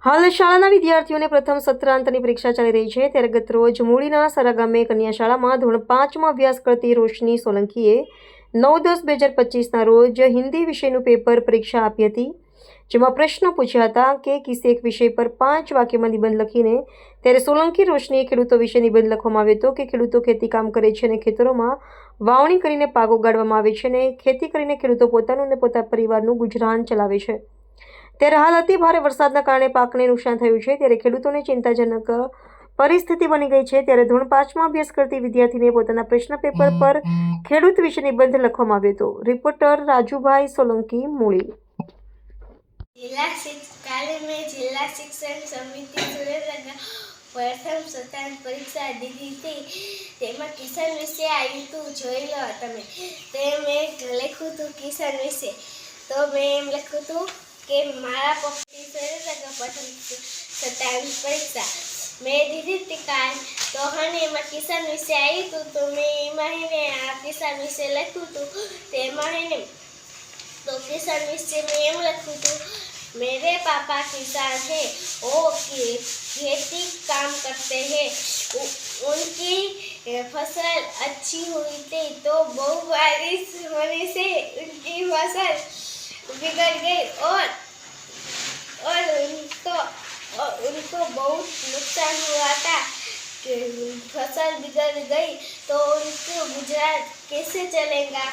હાલ શાળાના વિદ્યાર્થીઓને પ્રથમ સત્રાંતની પરીક્ષા ચાલી રહી છે ત્યારે ગત રોજ મૂળીના સરા ગામે કન્યા શાળામાં ધોરણ 5માં અભ્યાસ કરતી રોશની સોલંકીએ 9/10/2025ના રોજ હિન્દી વિષયનું પેપર પરીક્ષા આપી હતી, જેમાં પ્રશ્નો પૂછ્યા હતા કે કિસે એક વિષય પર 5 વાક્યમાં નિબંધ લખીને ત્યારે સોલંકી રોશનીએ ખેડૂતો વિશે નિબંધ લખવામાં આવ્યો હતો કે ખેડૂતો ખેતી કામ કરે છે અને ખેતરોમાં વાવણી કરીને પાક ઉગાડવામાં આવે છે અને ખેતી કરીને ખેડૂતો પોતાનું અને પોતાના પરિવારનું ગુજરાન ચલાવે છે। ત્યારે હાલ અતિ ભારે વરસાદના કારણે પાકને નુકસાન થયું છે ત્યારે ખેડૂતોને ચિંતાજનક પરિસ્થિતિ બની ગઈ છે। ત્યારે ધોરણ 5માં અભ્યાસ કરતી વિદ્યાર્થીને પોતાના પ્રશ્ન પેપર પર ખેડૂત વિશે નિબંધ લખવામાં આવ્યો હતો। રિપોર્ટર રાજુભાઈ સોલંકી, મૂળી। કાલે મેં જિલ્લા શિક્ષણ સમિતિ સુરેન્દ્રનગર પ્રથમ સત્રાંત પરીક્ષા દીધી હતી। તેમાં કિસાન વિશે આવ્યું હતું, જોઈ લો તમે। તે મેં લખ્યું હતું કિસાન વિશે, તો મેં એમ લખ્યું હતું કે મારા પપ્પા સુરેન્દ્રનગર પ્રથમ સત્રાંત પરીક્ષા મેં દીધી હતી કાલ, તો એમાં કિસાન વિશે આવ્યું હતું, તો મેં એમાં આ કિસાન વિશે લખ્યું હતું। તેમાં તો किसान विषय में एम लखूँ तो मेरे पापा किसान है, वो खेती काम करते हैं। उनकी फसल अच्छी हुई थी तो बहुत बारिश होने से उनकी फसल बिगड़ गई और उनको बहुत नुकसान हुआ था कि फसल बिगड़ गई तो उनको गुजरात कैसे चलेगा।